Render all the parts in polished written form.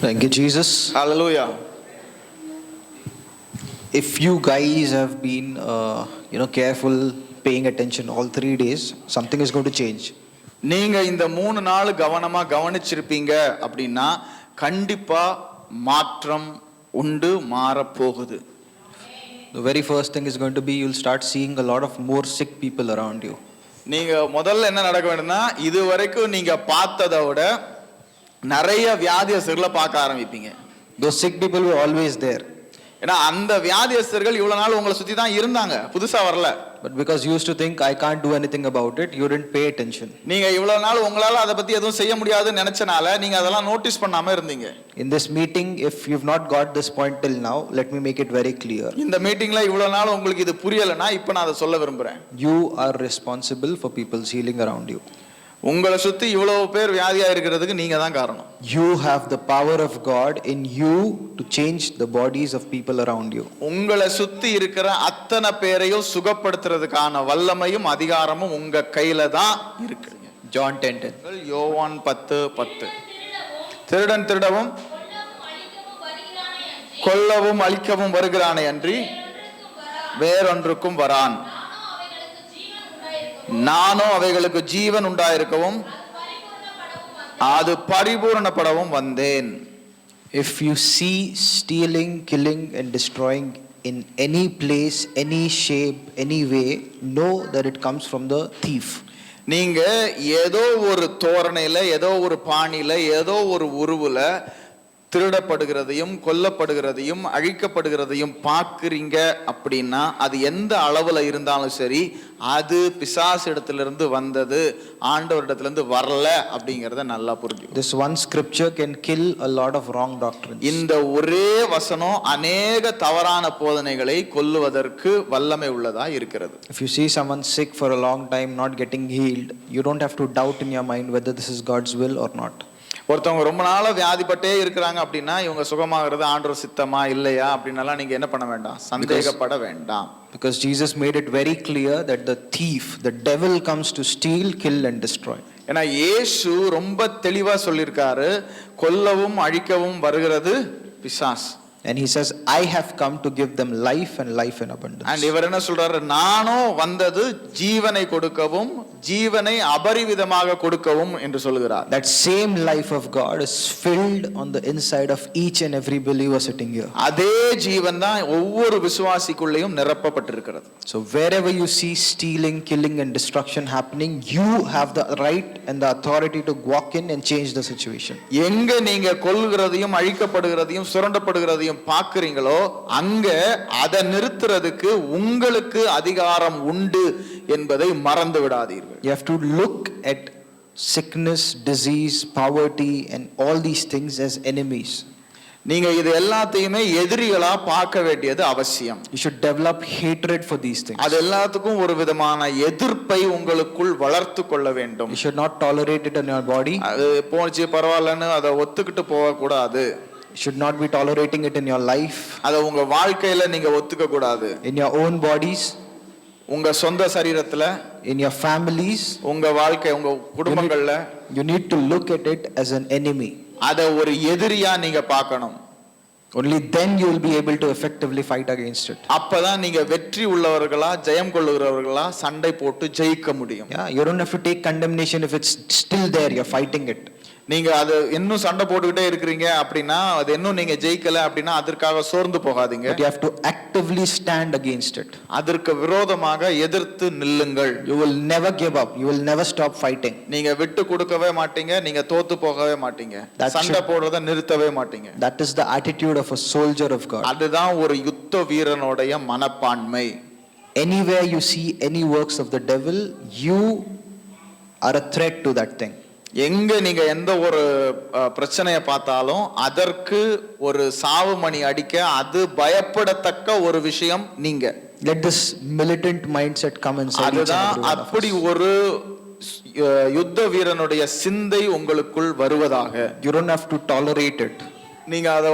Thank you, Jesus. Hallelujah. If you guys have been, careful, paying attention all 3 days, something is going to change. நீங்க இந்த 3 நாள் கவனமா கவனிச்சிருப்பீங்க அப்படின்னா கண்டிப்பா மாற்றம் உண்டு, மாறப்போகுது. The very first thing is going to be you'll start seeing a lot of more sick people around you. நீங்க முதல்ல என்ன நடக்க வேண்டும்னா இது வரைக்கும் நீங்க பார்த்ததை விட நிறைய வியாதியஸ்தர்களை பார்க்க ஆரம்பிப்பீங்க. Those sick people were always there. ஏன்னா அந்த வியாதியஸ்தர்கள் இவ்வளவு நாள் உங்களை சுத்தி தான் இருந்தாங்க, புதுசா வரல. But because you used to think I can't do anything about it, you didn't pay attention. நீங்க இவ்வளவு நாள் உங்களால அதை பத்தி எதுவும் செய்ய முடியாதுன்னு நினைச்சனால நீங்க அதெல்லாம் நோட்டீஸ் பண்ணாம இருந்தீங்க. In this meeting, if you've not got this point till now, let me make it very clear. இந்த மீட்டிங்ல இவ்வளவு நாள் உங்களுக்கு இது புரியலனா இப்போ நான் அதை சொல்ல விரும்புறேன். You are responsible for people's healing around you. உங்களை சுத்தி இவ்வளவு பேர் வியாதியா இருக்கிறதுக்கு நீங்க தான் காரணம். You have the power of God in you to change the bodies of people around you. உங்களை சுத்தி இருக்கிற அத்தனை பேரையும் சுகப்படுத்துறதுக்கான வல்லமையும் அதிகாரமும் உங்க கையில தான் இருக்கு. John 10:10. யோவான் 10:10. திருடன் திருடவும் கொல்லவும் அழிக்கவும் வருகிறானே அன்றி வேறொன்றுக்கும் வரான். நானோ அவைகளுக்கு ஜீவன் உண்டாயிருக்கவும் அது பரிபூரணப்படவும் வந்தேன். If you see stealing, killing and destroying in any place, any shape, any way, know that it comes from the thief. நீங்க ஏதோ ஒரு தோரணையில, ஏதோ ஒரு பாணியில, ஏதோ ஒரு உருவுல திருடப்படுகிறதையும் கொல்லப்படுகிறதையும் அழிக்கப்படுகிறதையும் பார்க்குறீங்க அப்படின்னா அது எந்த அளவுல இருந்தாலும் சரி அது பிசாசு இடத்திலிருந்து வந்தது, ஆண்டவரிடத்திலிருந்து வரல அப்படிங்கறத நல்லா புரிஞ்சுக்கணும். This one scripture can kill a lot of wrong doctrines. இந்த ஒரே வசனம் அநேக தவறான போதனைகளை கொல்லுவதற்கு வல்லமை உள்ளதா இருக்கிறது. If you see someone sick for a long time not getting healed, you don't have to doubt in your mind whether this is God's will or not. ஒருத்தவங்க ரொம்ப நாளா வியாதிப்பட்டே இருக்கிறாங்க அப்படின்னா இவங்க சுகமாகிறது ஆண்டவர் சித்தமா இல்லையா அப்படின்னாலாம் நீங்க என்ன பண்ண வேண்டாம், சந்தேகப்பட வேண்டாம். Because Jesus made it very clear that the thief, the devil comes to steal, kill and destroy. ஏன்னா இயேசு ரொம்ப தெளிவா சொல்லியிருக்காரு, கொல்லவும் அழிக்கவும் வருகிறது பிசாசு. And he says, I have come to give them life and life in abundance. And இவர் என்ன சொல்றாரு, நானோ வந்தது ஜீவனை கொடுக்கவும் ஜீவனை அபரிவிதமாக கொடுக்கவும் என்று சொல்கிறார். That same life of God is filled on the inside of each and every believer sitting here. அதே ஜீவன் தான் ஒவ்வொரு விசுவாசிக்குள்ளேயும் நிரப்பப்பட்டிருக்கிறது. So wherever you see stealing, killing and destruction happening, you have the right and the authority to walk in and change the situation. எங்க நீங்க கொல்கிறதையும் அழிக்கப்படுகிறதையும் சுரண்டப்படுகிறதையும் பார்க்கிறீங்களோ அங்க அதை நிறுத்துறதுக்கு உங்களுக்கு அதிகாரம் உண்டு என்பதை மறந்து விடாதீர்கள். You have to look at sickness, disease, poverty and all these things as enemies. நீங்க இது எல்லாத்தையுமே எதிரிகளா பார்க்க வேண்டியது அவசியம். You should develop hatred for these things. அது எல்லாத்துக்கும் ஒரு விதமான எதிர்ப்பை உங்களுக்குள் வளர்த்து கொள்ள வேண்டும். You should not tolerate it in your body. அது போச்சு பரவாயில்லன்னு அதை ஒத்துக்கிட்டு போக கூடாது. You should not be tolerating it in your life. அதை உங்க வாழ்க்கையில நீங்க ஒத்துக்க கூடாது. In your own bodies, உங்க சொந்த சரீரத்துல, in your families, உங்க வாழ்க்கை உங்க குடும்பங்கள்ல you need to look at it as an enemy. அதை ஒரு எதிரியா நீங்க பார்க்கணும். Only then you will be able to effectively fight against it. அப்பதான் நீங்க வெற்றி உள்ளவர்களா ஜெயம் கொள்ளுகிறவர்களா சண்டை போட்டு ஜெயிக்க முடியும். Yeah, you don't have to take condemnation if it's still there, you're fighting it. நீங்க அது இன்னும் சண்டை போட்டுக்கிட்டே இருக்கிறீங்க அப்படின்னா அது இன்னும் நீங்க ஜெயிக்கல அப்படின்னா அதற்காக சோர்ந்து போகாதீங்க. But you have to actively stand against it. அதற்கு விரோதமாக எதிர்த்து நில்லுங்கள். You will never give up. You will never stop fighting. நீங்க விட்டு கொடுக்கவே மாட்டீங்க, நீங்க தோத்து போகவே மாட்டீங்க, சண்டை போடுறத நிறுத்தவே மாட்டீங்க. That is the attitude of a soldier of God. அதுதான் ஒரு யுத்த வீரனுடைய மனப்பான்மை. Anywhere you see any works of the devil, you are a threat to that thing. எங்க நீங்க எந்த ஒரு பிரச்சனையை பார்த்தாலும் அதற்கு ஒரு சாவு மணி அடிக்க அது பயப்படத்தக்க ஒரு விஷயம் நீங்க. Let this militant mindset come inside. அதுதான் அப்படி ஒரு யுத்த வீரனுடைய சிந்தை உங்களுக்குள் வருவதாக. You don't have to tolerate it. நீங்க அதை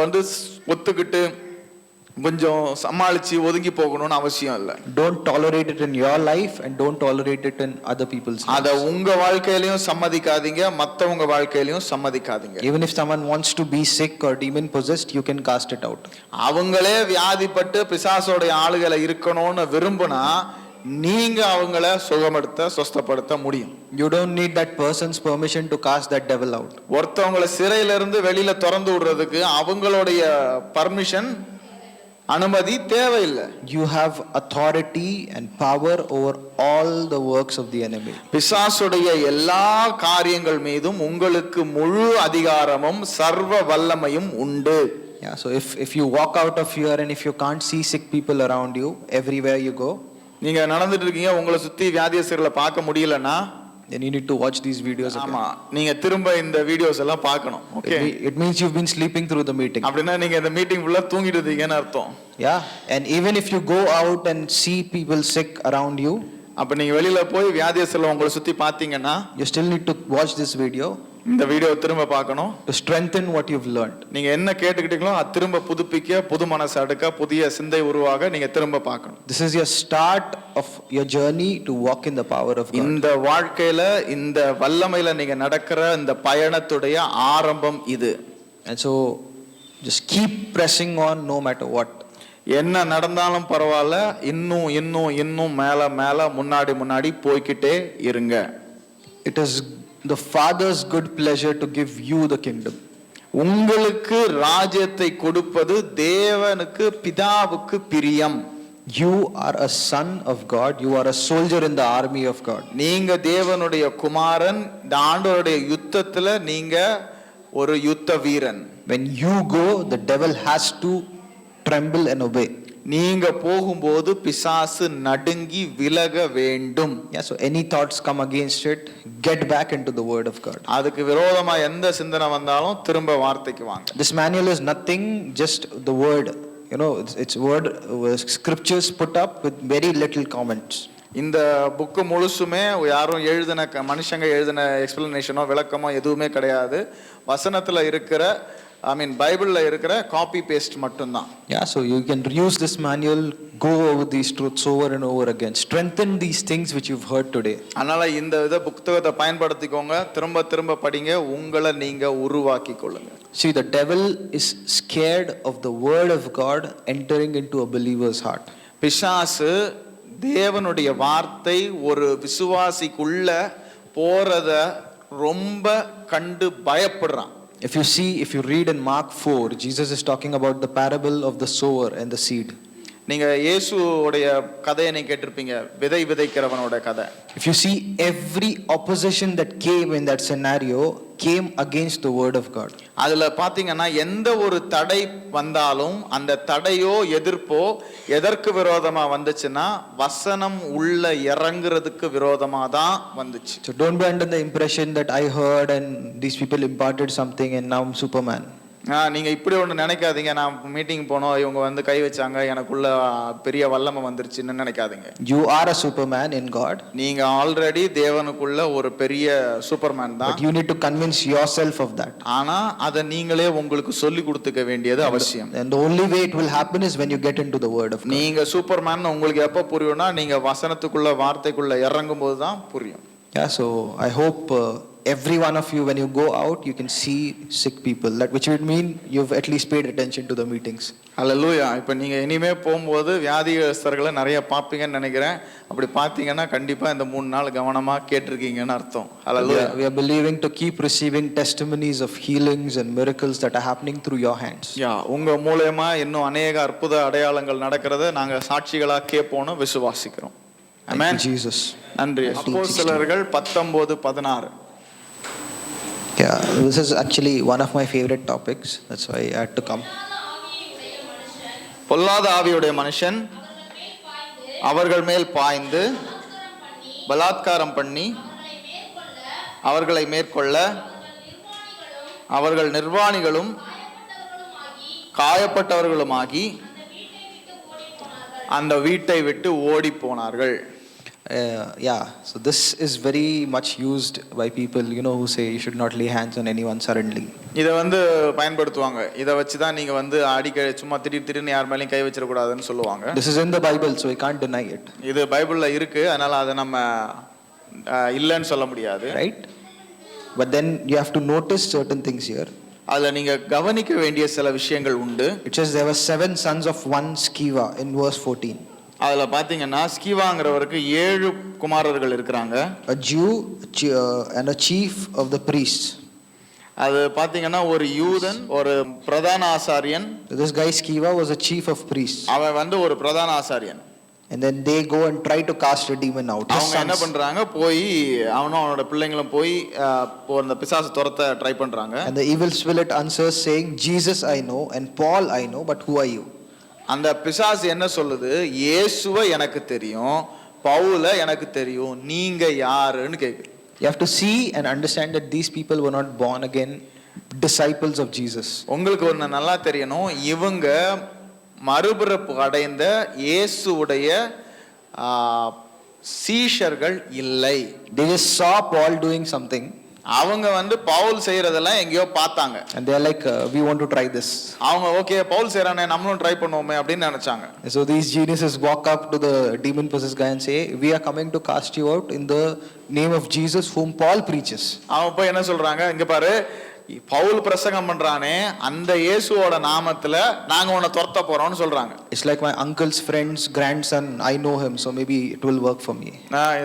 ஒத்துக்கிட்டு கொஞ்சம் சமாளிச்சு ஒதுங்கி போகணும்னு அவசியம் இல்லை. Don't tolerate it in your life and don't tolerate it in other people's lives. அத உங்க வாழ்க்கையிலயும் சம்மதிக்காதீங்க, மத்தவங்க வாழ்க்கையிலயும் சம்மதிக்காதீங்க. Even if someone wants to be sick or demon possessed, you can cast it out. அவங்களே வியாதிப்பட்டு பிசாசோட ஆளுகளை இருக்கணும்னு விரும்பினா நீங்க அவங்கள சுகப்படுத்த சொஸ்தப்படுத்த முடியும். You don't need that person's permission to cast that devil out. ஒருத்தவங்கள சிறையில இருந்து வெளியில திறந்து விடுறதுக்கு அவங்களுடைய பர்மிஷன், அனுமதி தேவையில்லை. You have authority and power over all the works of the enemy. பிசாசுடைய எல்லா காரியங்கள் மீதும் உங்களுக்கு முழு அதிகாரமும் சர்வ வல்லமையும் உண்டு. Yeah, so if you walk out of here and if you can't see sick people around you everywhere you go, நீங்க நடந்துட்டு இருக்கீங்க, உங்களை சுத்தி வியாதியஸ்தர்களை பார்க்க முடியலன்னா then you need to watch these videos again. ஆமா, நீங்க திரும்ப இந்த வீடியோஸ் எல்லாம் பார்க்கணும். Okay, It means you've been sleeping through the meeting. அப்படின்னா நீங்க இந்த மீட்டிங் ஃபுல்லா தூங்கிட்டு இருக்கீங்கன்னு அர்த்தம். Yeah, and even if you go out and see people sick around you, அப்ப நீங்க வெளியில போய் வியாதியஸ்தர்களை உங்களை சுத்தி பார்த்தீங்கன்னா you still need to watch this video இந்த வீடியோ திரும்ப பார்க்கணும். to strengthen what you've learned. நீங்க என்ன கேட்டுக்கிட்டீங்களோ அது திரும்ப புதுப்பிக்க, புது மனசு அடுக்க, புதிய சிந்தை உருவாக நீங்க திரும்ப பார்க்கணும். This is your start of your journey to walk in the power of God. இந்த வாழ்க்கையில இந்த வல்லமையில நீங்க நடக்கிற இந்த பயணத்துடைய ஆரம்பம் இது. And so just keep pressing on no matter what. என்ன நடந்தாலும் பரவாயில்ல, இன்னும் இன்னும் இன்னும் மேல மேல முன்னாடி முன்னாடி போய்கிட்டே இருங்க. It is the Father's good pleasure to give you the kingdom. உங்களுக்கு ராஜ்யத்தை கொடுப்பது தேவனுக்கு பிதாவுக்கு பிரியம். You are a son of God. You are a soldier in the army of God. நீங்க தேவனுடைய குமாரன். இந்த ஆண்டவருடைய யுத்தத்துல நீங்க ஒரு யுத்த வீரன். When you go, the devil has to tremble and obey. நீங்க போகும்போது பிசாசு நடுங்கி விலக வேண்டும். Yeah, so any thoughts come against it, get back into the word of God. அதுக்கு விரோதமா எந்த சிந்தனை வந்தாலும் திரும்ப வார்த்தைக்கு வாங்க. This manual is nothing, just the word. You know, it's word, scriptures put up with very little comments. இந்த book முழுசுமே யாரும் எழுதின மனுஷங்க எழுதின எக்ஸ்பிளனேஷனோ விளக்கமோ எதுவுமே கிடையாது. வசனத்துல இருக்கிற பைபிள்ல இருக்கிற காப்பி பேஸ்ட் மட்டும்தான். Yeah, so you can use this manual, go over these truths over and over again, strengthen these things which you've heard today. அதனால இந்த புத்தகத்தை பயன்படுத்திக்கோங்க, திரும்ப திரும்ப படிங்க, உங்களை நீங்க உருவாக்கி கொள்ளுங்க. See, the devil is scared of the word of God entering into a believer's heart. பிசாசு தேவனுடைய வார்த்தை ஒரு விசுவாசிக்குள்ள போறத ரொம்ப கண்டு பயப்படுறான். If you read in Mark 4, Jesus is talking about the parable of the sower and the seed. நீங்க இயேசுவோட கதையை நீங்க கேட்டிருப்பீங்க, விதை விதைக்கிறவனோட கதை. If you see, every opposition that came in that scenario came against the word of God. அதுல பாத்தீங்கன்னா எந்த ஒரு தடை வந்தாலும் அந்த தடையோ எதிர்ப்போ எதற்கு விரோதமா வந்துச்சுன்னா வசனம் உள்ள இறங்குறதுக்கு விரோதமா தான் வந்துச்சு. So don't be under the impression that I heard and these people imparted something and now I'm Superman. நீங்க இப்படி ஒண்ணு நினைக்காதீங்க, நான் மீட்டிங் போனோம், இவங்க கை வச்சாங்க, எனக்குள்ள பெரிய வல்லமை வந்துருச்சுன்னு நினைக்காதீங்க. You are a Superman in God. நீங்க ஆல்ரெடி தேவனுக்குள்ள ஒரு பெரிய சூப்பர்மேன் தான். But you need to convince yourself of that. ஆனா அதை நீங்களே உங்களுக்கு சொல்லி கொடுத்துக்க வேண்டியது அவசியம். And the only way it will happen is when you get into the word of God. நீங்க சூப்பர்மேன் உங்களுக்கு எப்ப புரியும்னா நீங்க வசனத்துக்குள்ள வார்த்தைக்குள்ள இறங்கும் போது தான் புரியும். Yeah, so I hope every one of you, when you go out, you can see sick people, that which would mean you've at least paid attention to the meetings. ஹல்லேலூயா. இப்போ நீங்க இனிமே போகும்போது வியாதியஸ்தர்களை நிறைய பார்ப்பீங்கன்னு நினைக்கிறேன். அப்படி பார்த்தீங்கன்னா கண்டிப்பா இந்த 3 நாள் கவனமா கேட்டிருக்கீங்கன்னு அர்த்தம். ஹல்லேலூயா. We are believing to keep receiving testimonies of healings and miracles that are happening through your hands. உங்க மூலமா இன்னும் அநேக அற்புத அடையாளங்கள் நடக்கிறத நாங்க சாட்சிகளா கேட்போம்னு விசுவாசிக்கிறோம். Amen. Jesus. நன்றி. அப்போஸ்தலர்கள் 19:16. Yeah, this is actually one of my favorite topics. That's why I had to come. பொல்லாத ஆவியுடைய மனுஷன் அவர்கள் மேல் பாய்ந்து பலாத்காரம் பண்ணி அவர்களை மேற்கொள்ள அவர்கள் நிர்வாணிகளும் காயப்பட்டவர்களுமாகி அந்த வீட்டை விட்டு ஓடி போனார்கள். Yeah, so this is very much used by people, who say you should not lay hands on anyone suddenly. இதை பயன்படுத்துவாங்க. இதை வச்சு தான் நீங்க அடிக்க சும்மா திடீர்னு யார் மேலேயும் கை வச்சிடக்கூடாதுன்னு சொல்லுவாங்க. This is in the Bible, so we can't deny it. இது பைபிள்ல இருக்கு, அதனால அதை நம்ம இல்லைன்னு சொல்ல முடியாது. Right? But then you have to notice certain things here. அதுல நீங்க கவனிக்க வேண்டிய சில விஷயங்கள் உண்டு. It says there were 7 sons of one Sceva in verse 14. அதுல பாத்தீங்கன்னா ஸ்கீவாங்கிறவருக்கு 7 குமாரர்கள் இருக்கிறாங்க. A Jew and a chief of the priests. அது பாத்தீங்கன்னா ஒரு யூதன், ஒரு பிரதான ஆசாரியன். This guy Sceva was a chief of priests. அவன் ஒரு பிரதான ஆசாரியன். And then they go and try to cast a demon out. அவங்க என்ன பண்றாங்க, போய் அவனோட பிள்ளைங்களும் போய் அந்த பிசாசு துரத்த ட்ரை பண்றாங்க. And the evil spirit answers saying, Jesus I know and Paul I know, but who are you? அந்த பிசாசு என்ன சொல்லுது, இயேசுவை எனக்கு தெரியும், பவுல எனக்கு தெரியும், நீங்க யாருன்னு கேக்குது. You have to see and understand that these people were not born again disciples of Jesus. உங்களுக்கு ஒண்ணு நல்லா தெரியணும், இவங்க மறுபிறப்பு அடைந்த இயேசுவுடைய சீஷர்கள் இல்லை. They just saw Paul doing something. அவங்க பவுல் செய்யறதெல்லாம் எங்கேயோ பார்த்தாங்க. And they are like, we want to try this. அவங்க ஓகே பவுல் செய்றானே நம்மளும் ட்ரை பண்ணுவோமே அப்படின்னு நினைச்சாங்க. So these geniuses walk up to the demon possessed guy and say, we are coming to cast you out in the name of Jesus whom Paul preaches. அவங்க போய் என்ன சொல்றாங்க, இங்க பாரு பவுல் பிரசங்கம் பண்றானே அந்த இயேசுவோட நாமத்துல நாங்க உன்னை துரத்த போறோம்னு சொல்றாங்க. It's like my uncle's friend's grandson, I know him, so maybe it will work for me.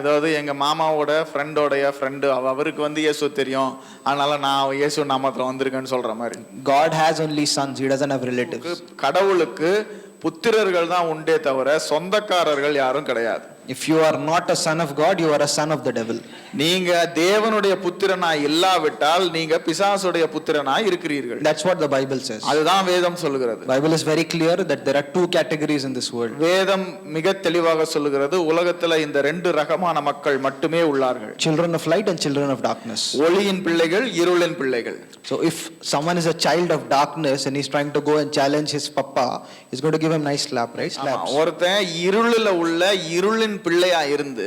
ஏதாவது எங்க மாமாவோட ஃப்ரெண்டோடைய ஃப்ரெண்டு, அவருக்கு இயேசு தெரியும், அதனால நான் இயேசு நாமத்துல வந்திருக்கேன்னு சொல்ற மாதிரி. God has only sons, he doesn't have relatives. கடவுளுக்கு புத்திரர்கள் தான் உண்டே தவிர சொந்தக்காரர்கள் யாரும் கிடையாது. If you are not a son of God, you are a son of the devil. நீங்க தேவனுடைய புத்திரனாய் இல்லாவிட்டால் நீங்க பிசாசுடைய புத்திரனாய் இருக்கிறீர்கள். That's what the Bible says. அதுதான் வேதம் சொல்லுகிறது. Bible is very clear that there are 2 categories in this world. வேதம் மிக தெளிவாக சொல்லுகிறது, உலகத்துல இந்த 2 ரகமான மக்கள் மட்டுமே உள்ளார்கள். Children of light and children of darkness. ஒளியின் பிள்ளைகள், இருளின் பிள்ளைகள். So if someone is a child of darkness and he's trying to go and challenge his papa, he's going to give him nice slap, right? Slaps. ஒருத்தன் இருளில உள்ள இருளின் பிள்ளையா இருந்து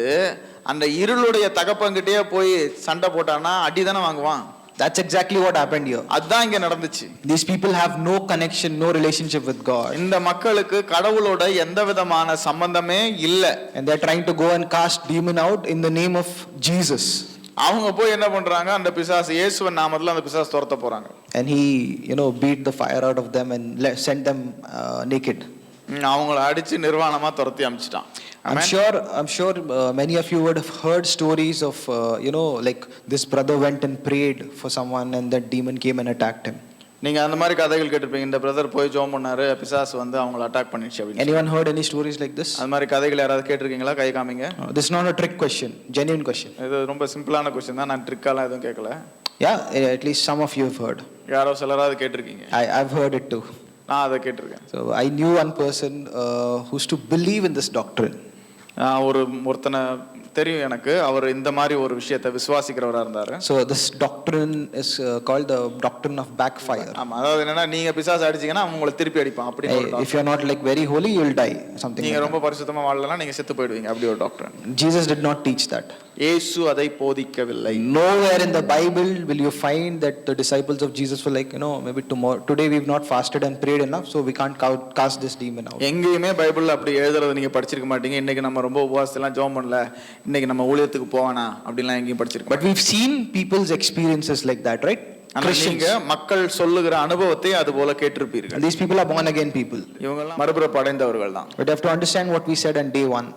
அந்த இருளுடைய தகப்பன்கிட்டே போய் சண்டை போட்டானா அடிதானே வாங்குவான். That's exactly what happened here. அதான் இங்க நடந்துச்சு. These people have no connection, no relationship with God. இந்த மக்களுக்கு கடவுளோட எந்த விதமான சம்பந்தமே இல்ல. And they're trying to go and cast demon out in the name of Jesus. அவங்க போய் என்ன பண்றாங்க, அந்த பிசாசு இயேசுவின் நாமத்துல அந்த பிசாசு துரத்த போறாங்க. And he, beat the fire out of them and sent them naked. அவங்கள அடிச்சு நிர்வாணமா துரத்தி அமிச்சிட்டான். I'm sure many of you would have heard stories of like this brother went and prayed for someone and that demon came and attacked him. நீங்க அந்த மாதிரி கதைகள் கேட்டிருப்பீங்க, இந்த brother போய் ஜெபம் பண்ணாரு, பிசாசு அவங்கள அட்டாக் பண்ணிடுச்சு அப்படின்னு. Anyone heard any stories like this? அந்த மாதிரி கதைகள் யாராவது கேட்டிருக்கீங்களா? கை காமிங்க. This is not a trick question, genuine question. இது ரொம்ப சிம்பிளான क्वेश्चन தான், நான் ட்ரிக்காலாம் எதுவும் கேட்கல. Yeah, at least some of you have heard. யாரோ சிலராவது கேட்டிருக்கீங்க. I've heard it too. நான் அதை கேட்டிருக்கேன். So I knew one person who used to believe in this doctrine. ஒருத்தனை தெரியும் எனக்கு, அவர் இந்த மாதிரி ஒரு விஷயத்தை விசுவாசிக்கிறவரா இருந்தாரு. So this doctrine is called the doctrine of backfire. ஆமா, அதாவது என்னன்னா நீங்க பிசாசு அடிச்சீங்கன்னா உங்களை திருப்பி அடிப்பான் அப்படி ஒரு doctor. If you are not like very holy, you will die, something. நீங்க ரொம்ப பரிசுத்தமா வாழலனா நீங்க செத்து போய்டுவீங்க, அப்படி ஒரு doctor. Jesus did not teach that. இயேசு அதை போதிக்கவில்லை. Nowhere in the Bible will you find that the disciples of Jesus were like, maybe today we've not fasted and prayed enough, so we can't cast this demon out. எங்கேயுமே பைபிள்ல அப்படி எழுதுறது நீங்க படிச்சிருக்க மாட்டீங்க. இன்னைக்கு நம்ம ரொம்ப உபவாசத்தெல்லாம் ஜெபம் பண்ணல, இன்னைக்கு நம்ம ஊழியத்துக்கு போவானா அப்படிலாம் எங்கேயும் படிச்சிருக்க. But we've seen people's experiences like that, right? நீங்க மக்கள் சொல்லுகிற அனுபவத்தை அது போல கேட்டிருப்பீர்கள். And these people are born again people. இவங்க எல்லாம் மறுபிறப்பு அடைந்தவர்கள் தான். But you have to understand what we said on day 1.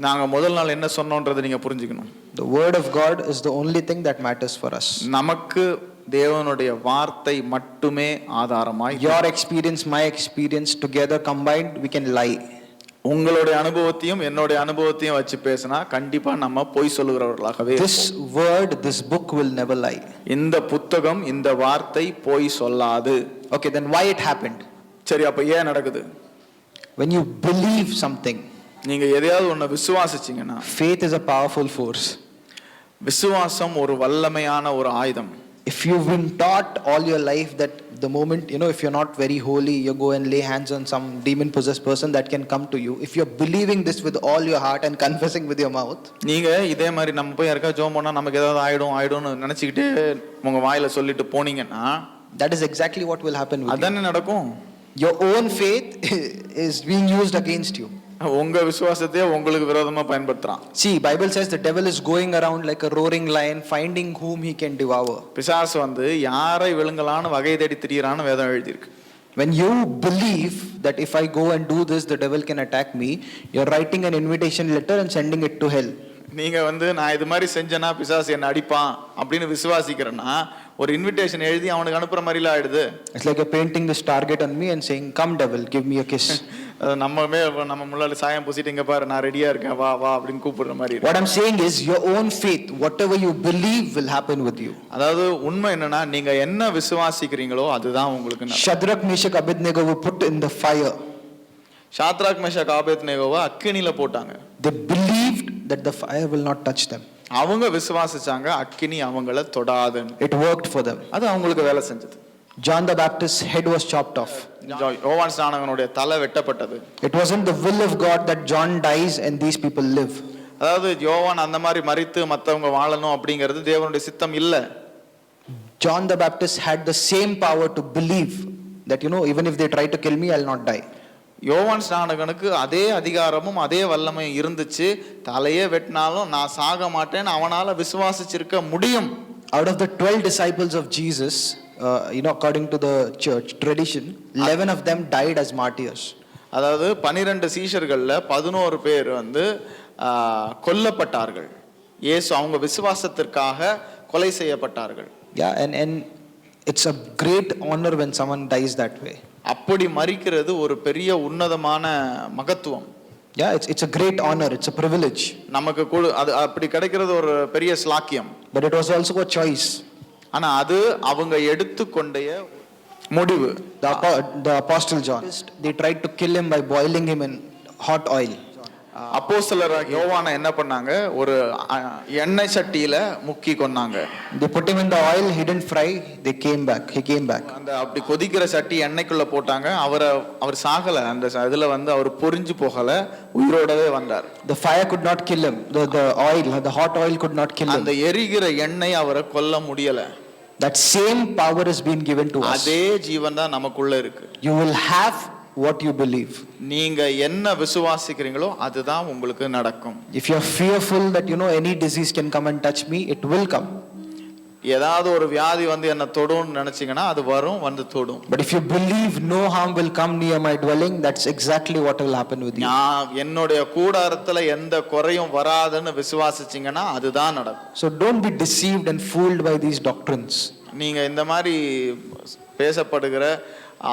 நாங்க முதல் நாள் என்ன சொன்னோம்ன்றதை நீங்க புரிஞ்சுக்கணும். The word of God is the only thing that matters for us. நமக்கு தேவனுடைய வார்த்தை மட்டுமே ஆதாரமாய். Your experience, my experience together combined, we can lie. உங்களுடைய அனுபவத்தையும் என்னுடைய அனுபவத்தையும் வச்சு பேசினா கண்டிப்பா நம்ம பொய் சொல்லுகிறவர்களாகவே. This word, this book will never lie. இந்த புத்தகம், இந்த வார்த்தை பொய் சொல்லாது. Okay, then why it happened? சரி, அப்ப ஏன் நடக்குது? When you believe something, நீங்க எதையாவது ஒண்ணு விசுவாசிச்சீங்கன்னா, faith is a powerful force. விசுவாசம் ஒரு வல்லமையான ஒரு ஆயுதம். If you've been taught all your life that the moment, if you're not very holy, you go and lay hands on some demon possessed person, that can come to you. If you're believing this with all your heart and confessing with your mouth, நீங்க இதே மாதிரி நம்ம போய் யாருக்கா ஜெபம் பண்ணா நமக்கு ஏதாவது ஆயிடும்னு நினைச்சுக்கிட்டு உங்க வாயில சொல்லிட்டு போனீங்கன்னா that is exactly what will happen with you. அதானே நடக்கும். Your own faith is being used against you. உங்க விசுவாசத்தையே உங்களுக்கு விரோதமா பயன்படுத்துறான். See, Bible says the devil is going around like a roaring lion, finding whom he can devour. பிசாசு வந்து யாரை விழுங்கலான்னு வகை தேடி திரியறான்னு வேதம் எழுதியிருக்கு. When you believe that if I go and do this, the devil can attack me, you're writing an invitation letter and sending it to hell. நீங்க வந்து நான் இது மாதிரி செஞ்சேன்னா பிசாசு என்ன அடிப்பான் அப்படின்னு விசுவாசிக்கிறேன்னா ஒரு இன்விடேஷன் எழுதி அவனுக்கு அனுப்புற மாதிரில ஆயிடுது. It's like you're painting this target on me and saying, come devil, give me a kiss. நம்ம முன்னாடி சாயம் பூசிட்டு இங்க பாரு நான் ரெடியா இருக்கேன் வா வா அப்படின்னு கூப்பிடுற மாதிரி. What I'm saying is your own faith, whatever you believe will happen with you. அதாவது உண்மை என்னன்னா நீங்க என்ன விசுவாசிக்கிறீங்களோ அதுதான் உங்களுக்கு நடக்கும். Shadrach, Meshach, Abednego were put in the fire. Shadrach Meshach ஆபேத்நேகோவை அக்கினியில போட்டாங்க. They believed that the fire will not touch them. அவங்க விசுவாசிச்சாங்க அக்கினி அவங்கள தொடாதுன்னு. It worked for them. அது அவங்களுக்கு வேலை செஞ்சது. John the Baptist's head was chopped off. யோவான் ஸ்நானகனுடைய தலை வெட்டப்பட்டது. It wasn't the will of God that John dies and these people live. அதாவது யோவான் அந்த மாதிரி மரித்து மத்தவங்க வாழணும் அப்படிங்கிறது தேவனுடைய சித்தம் இல்ல. John the Baptist had the same power to believe that even if they try to kill me, I'll not die. யோவான் ஸ்நானகனுக்கு அதே அதிகாரமும் அதே வல்லமையும் இருந்துச்சு. தலையே வெட்டினாலும் நான் சாக மாட்டேன்னு அவனால விசுவாசிச்சிருக்க முடியும். Out of the 12 disciples of Jesus, according to the church tradition, 11 of them died as martyrs. அதாவது 12 சீஷர்கள்ல 11 பேர் வந்து கொல்லப்பட்டார்கள். இயேசு அவங்க விசுவாசத்திற்காக கொலை செய்யப்பட்டார்கள். Yeah, and it's a great honor when someone dies that way. அப்படி மரிக்கிறது ஒரு பெரிய உன்னதமான மகத்துவம். Yeah, it's a great honor, it's a privilege. நமக்கு அது அப்படி கிடைக்கிறது ஒரு பெரிய ஸ்லாக்கியம். But it was also a choice. ஆனா அது அவங்க எடுத்துக்கொண்ட முடிவு. The apostle John, they tried to kill him by boiling him in hot oil. அப்போஸ்தலராக யோவானை என்ன பண்ணாங்க, ஒரு எண்ணெய் சட்டியில முக்கி கொன்னாங்க. They put him in the oil, he didn't fry, he came back. அந்த அப்படி கொதிக்கிற சட்டி எண்ணெய்க்குள்ள போட்டாங்க. அவர் சாகல, அந்த இதுல வந்து அவர் பொரிஞ்சு போகல, உயிரோடவே வந்தார். The fire could not kill him. The hot oil could not kill him. அந்த எரிகிற எண்ணெய் அவரை கொல்ல முடியல. That same power has been given to us. அதே ஜீவன் தான் நமக்குள்ள இருக்கு. You will have what you believe. நீங்க என்ன விசுவாசிக்கிறீங்களோ அதுதான் உங்களுக்கு நடக்கும். If you are fearful that any disease can come and touch me, it will come. ஏதாவது ஒரு வியாதி வந்து என்ன தொடும்னு நினைச்சீங்கன்னா அது வரும், வந்து தொடும். But if you believe no harm will come near my dwelling, that's exactly what will happen with you. என்னுடைய கூடாரத்துல எந்த குறையும் வராதுன்னு விசுவாசிச்சீங்கன்னா அதுதான் நடக்கும். So don't be deceived and fooled by these doctrines. நீங்க இந்த மாதிரி பேசப்படுகிற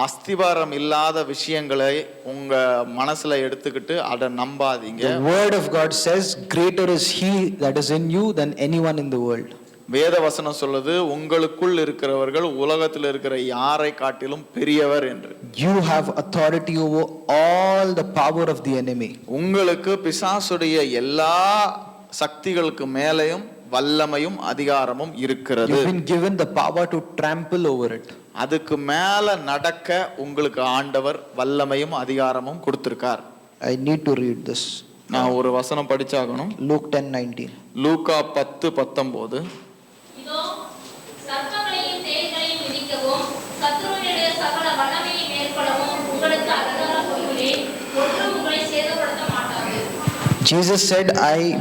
அஸ்திவாரம் இல்லாத விஷயங்களை உங்க மனசுல எடுத்துக்கிட்டு அத நம்பாதீங்க. The word of God says greater is he that is in you than anyone in the world. வேத வசனம் சொல்லுது உங்களுக்குள் இருக்கிறவர்கள் உலகத்தில் இருக்கிற யாரை காட்டிலும் பெரியவர் என்று. You have authority over all the power of the enemy. உங்களுக்கு பிசாசுடைய எல்லா சக்திகளுக்கு மேலேயும் வல்லமையும் அதிகாரமும் இருக்கிறது. You've been given the power to trample over it. அதுக்கு மேல நடக்க உங்களுக்கு ஆண்டவர் வல்லமையும் அதிகாரமும் கொடுத்திருக்கார். I need to read this. நான் ஒரு வசனம் படிச்சாகணும். Luke 10:19. லூக்கா 10:19. இதோ சர்ப்பங்களையும் தேள்களையும் மிதிக்கவும் சத்துருவினுடைய சகல வல்லமையை மேற்கொள்ளவும் உங்களுக்கு அதிகாரம் கொடுக்கிறேன், ஒன்றும் உங்களை சேதப்படுத்த மாட்டாது. Jesus said,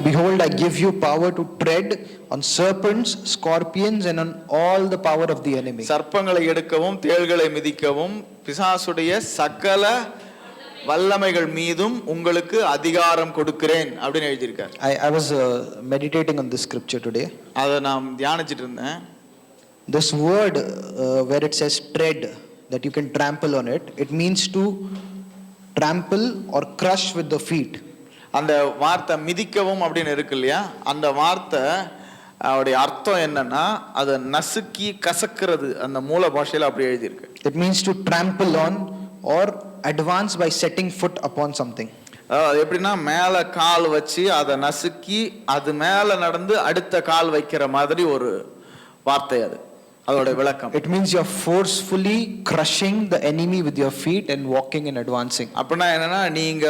behold, I give you power to tread on serpents, scorpions, and on all the power of the enemy. சர்ப்பங்களை எடுக்கவும் தேள்களை மிதிக்கவும் பிசாசுடைய சகல வல்லமைகள் மீதும் உங்களுக்கு அதிகாரம் கொடுக்கிறேன் அப்படின்னு எழுதியிருக்கார். I was meditating on this scripture today. அதை நான் தியானிச்சிட்டு இருந்தேன். This word where it says tread, that you can trample on it, it means to trample or crush with the feet. அந்த வார்த்தை மிதிக்கவும் அப்படின்னு இருக்கு இல்லையா, அந்த வார்த்தை அவருடைய அர்த்தம் என்னன்னா அதை நசுக்கி கசக்கிறது. அந்த மூல பாஷையில அப்படி எழுதியிருக்கு. It means to trample on or advance by setting foot upon something. அது எப்படின்னா மேல கால் வச்சு அதை நசுக்கி அது மேல நடந்து அடுத்த கால் வைக்கிற மாதிரி ஒரு வார்த்தை அது. அதோட விளக்கம். It means you're forcefully crushing the enemy with your feet and walking and advancing. அப்படின்னா என்னன்னா, நீங்க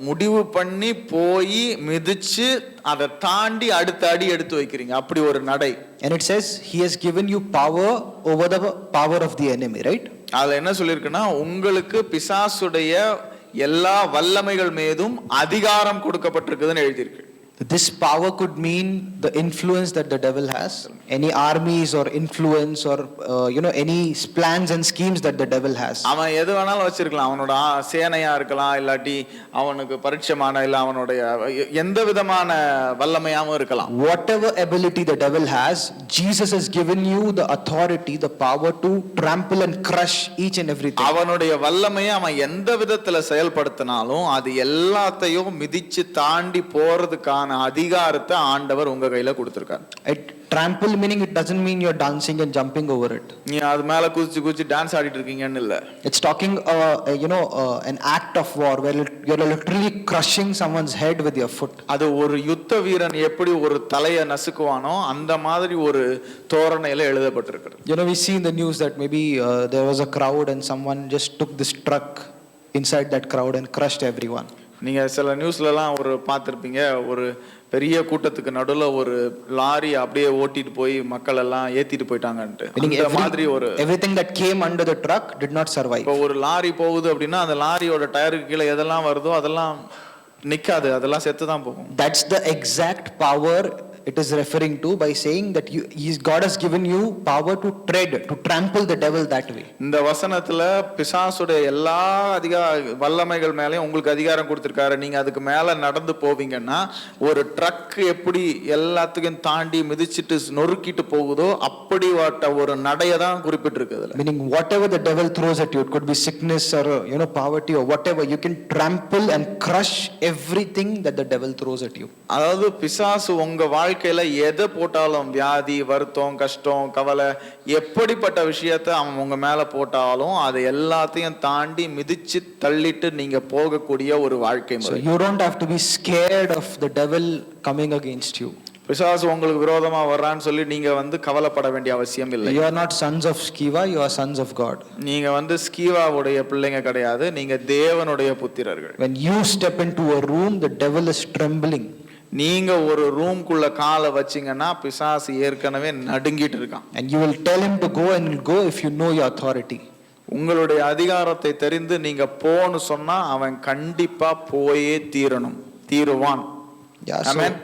முடிவு பண்ணி போய் மிதிச்சு அதை தாண்டி அடுத்த அடி எடுத்து வைக்கிறீங்க, அப்படி ஒரு நடை. And it says he has given you power over the power of the enemy, right? அதுல என்ன சொல்லியிருக்குன்னா, உங்களுக்கு பிசாசுடைய எல்லா வல்லமைகள் மீதும் அதிகாரம் கொடுக்கப்பட்டிருக்குதுன்னு எழுதியிருக்கு. This power could mean the influence that the devil has, any armies or influence or any plans and schemes that the devil has. அவன் எது வேணாலும் வச்சிருக்கலாம், அவனோட சேனையா இருக்கலாம், இல்லாட்டி அவனுக்கு பரிட்சமான இல்ல அவனுடைய எந்த விதமான வல்லமையாவும் இருக்கலாம். Whatever ability the devil has, Jesus has given you the authority, the power to trample and crush each and everything. அவனுடைய வல்லமையை அவன் எந்த விதத்துல செயல்படுத்தினாலும் அது எல்லாத்தையும் மிதிச்சு தாண்டி போறதுக்கான அதிகாரத்தை ஆண்டவர் உங்க கையில கொடுத்திருக்காரு. Trample meaning it doesn't mean you're dancing and jumping over it. நீ அது மேல குதிச்சு டான்ஸ் ஆடிட்டு இருக்கீங்கன்னு இல்ல. It's talking an act of war where you're literally crushing someone's head with your foot. அது ஒரு யுத்த வீரன் எப்படி ஒரு தலையை நசுக்குவானோ அந்த மாதிரி ஒரு தோரணையில எழுதப்பட்டிருக்கு. We see in the news that maybe there was a crowd and someone just took this truck inside that crowd and crushed everyone. நீங்க சில நியூஸ்லலாம் ஒரு பார்த்திருப்பீங்க, ஒரு பெரிய கூட்டத்துக்கு நடுவுல ஒரு லாரி அப்படியே ஓட்டிட்டு போய் மக்கள் எல்லாம் ஏத்திட்டு போயிட்டாங்கன்ட்டு. இந்த மாதிரி ஒரு everything that came under the truck did not survive. இப்போ ஒரு லாரி போகுது அப்படின்னா அந்த லாரியோட டயருக்கு கீழே எதெல்லாம் வருதோ அதெல்லாம் நிக்காது, அதெல்லாம் செத்து தான் போகும். That's the exact power it is referring to by saying that God has given you power to trample the devil that way. இந்த வசனத்துல பிசாசுடைய எல்லா வல்லமைகள் மேலயும் உங்களுக்கு அதிகாரம் கொடுத்திருக்காரு. நீங்க அதுக்கு மேல நடந்து போவீங்கன்னா ஒரு ட்ரக் எப்படி எல்லாத்துக்கும் தாண்டி மிதிச்சிட்டு நொறுக்கிட்டு போகுதோ அப்படி ஒரு நடைய தான் குறிப்பிட்டிருக்குது. Meaning whatever the devil throws at you, it could be sickness or poverty or whatever, you can trample and crush everything that the devil throws at you. அதாவது பிசாசு உங்க வாழ்க்கையில எதை போட்டாலும், வியாதி, வருத்தம், கஷ்டம், கவலை, எப்படிப்பட்ட விஷயத்தை அவன் உங்க மேல போட்டாலும் அதை எல்லாத்தையும் தாண்டி மிதிச்சு தள்ளிட்டு நீங்க போகக்கூடிய ஒரு வாழ்க்கை முறை. So you don't have to be scared of the devil coming against you. பிசாசு உங்களுக்கு விரோதமா வர்றான்னு சொல்லி நீங்க கவலைப்பட வேண்டிய அவசியம் இல்லை. You are not sons of Sceva, you are sons of God. நீங்க ஸ்கீவாவுடைய பிள்ளைங்க கிடையாது, நீங்க தேவனுடைய புத்திரர்கள். When you step into a room, the devil is trembling. நீங்க ஒரு ரூம்க்குள்ள காலை வச்சீங்கன்னா பிசாசு ஏற்கனவே நடுங்கிட்டு இருக்கான். And you will tell him to go and he'll go if you know your authority. உங்களுடைய அதிகாரத்தை தெரிந்து நீங்க போன்னு சொன்னா அவன் கண்டிப்பா போயே தீருவான். ஆமென்.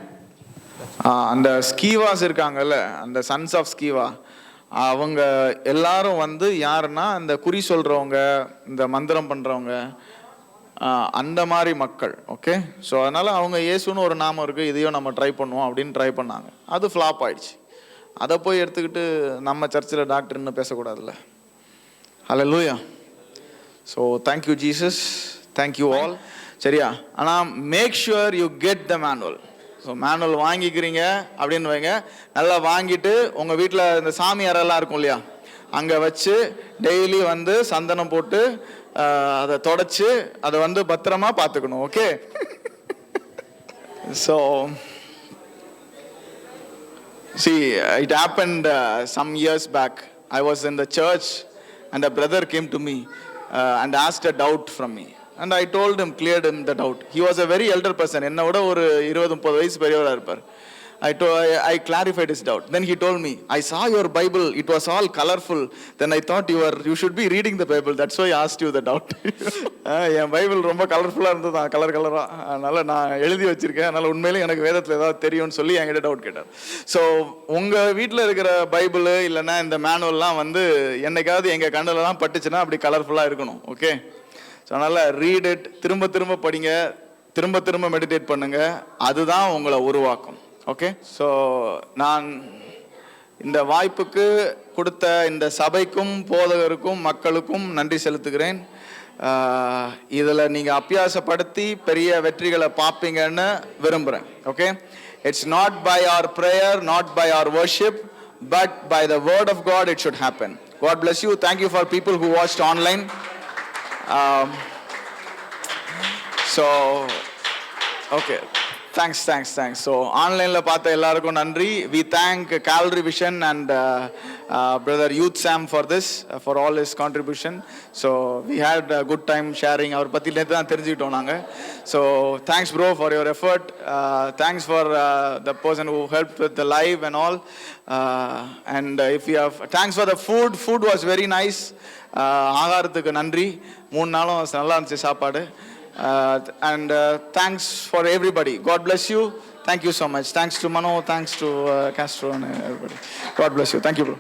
அந்த ஸ்கீவாஸ் இருக்காங்கல்ல, அந்த சன்ஸ் ஆஃப் ஸ்கீவா, அவங்க எல்லாரும் யாருன்னா இந்த குறி சொல்றவங்க, இந்த மந்திரம் பண்றவங்க, அந்த மாதிரி மக்கள். ஓகே, ஸோ அதனால அவங்க இயேசுன்னு ஒரு நாமம் இருக்கு, இதையும் நம்ம ட்ரை பண்ணுவோம் அப்படின்னு ட்ரை பண்ணாங்க. அது ஃப்ளாப் ஆயிடுச்சு. அதை போய் எடுத்துக்கிட்டு நம்ம சர்ச்சில் டாக்டர்னு பேசக்கூடாதுல்ல. Hallelujah. So thank you Jesus, thank you all. சரியா? ஆனால் make sure you get the manual. So manual வாங்கிக்கிறீங்க அப்படின்னு வைங்க. நல்லா வாங்கிட்டு உங்கள் வீட்டில் இந்த சாமி அறையெல்லாம் இருக்கும் இல்லையா, அங்கே வச்சு டெய்லி சந்தனம் போட்டு அதை தொடச்சு அதை பத்திரமா பார்த்துக்கணும். Okay. So see, it happened some years back. I was in the church and a brother came to me and asked a doubt from me. And I told him, cleared him the doubt. He was a very elder person. என்னை விட ஒரு 20-30 வயசு பெரியவராக இருப்பார். I clarified his doubt. Then he told me, I saw your Bible, it was all colorful. Then I thought you should be reading the Bible. That's why I asked you the doubt. N Bible ரொம்ப கலர்ஃபுல்லாக இருந்தது, கலராக. அதனால் நான் எழுதி வச்சிருக்கேன். அதனால் உண்மையிலே எனக்கு வேதத்தில் ஏதாவது தெரியும்னு சொல்லி என்கிட்ட டவுட் கேட்டார். ஸோ உங்கள் வீட்டில் இருக்கிற பைபிள் இல்லைன்னா இந்த மேனுவல்லாம் என்னைக்காவது எங்கள் கண்ணிலலாம் பட்டுச்சுன்னா அப்படி கலர்ஃபுல்லாக இருக்கணும். ஓகே. ஸோ அதனால் ரீட் இட், திரும்ப படிங்க, திரும்ப மெடிடேட் பண்ணுங்க, அதுதான் உங்களை உருவாக்கும். ஓகே. ஸோ நான் இந்த வாய்ப்புக்கு கொடுத்த இந்த சபைக்கும் போதகருக்கும் மக்களுக்கும் நன்றி செலுத்துகிறேன். இதில் நீங்கள் அபியாசப்படுத்தி பெரிய வெற்றிகளை பார்ப்பீங்கன்னு விரும்புகிறேன். Okay. It's not by our prayer, not by our worship, but by the word of God it should happen. God bless you. Thank you for people who watched online. So okay. Thanks. So ஆன்லைனில் பார்த்த எல்லாருக்கும் நன்றி. We thank Calvary Vision and brother youth Sam for this, for all his contribution. So we had a good time sharing. அவர் பற்றி நேற்று தான் தெரிஞ்சுக்கிட்டோம் நாங்கள். So thanks bro for your effort. Thanks for the person who help with the live and all. And if you have thanks for the food was very nice. ஆகாரத்துக்கு நன்றி. 3 நாளும் நல்லா இருந்துச்சு சாப்பாடு. And thanks for everybody. God bless you. Thank you so much. Thanks to Mano, thanks to Castro and everybody. God bless you. Thank you, bro.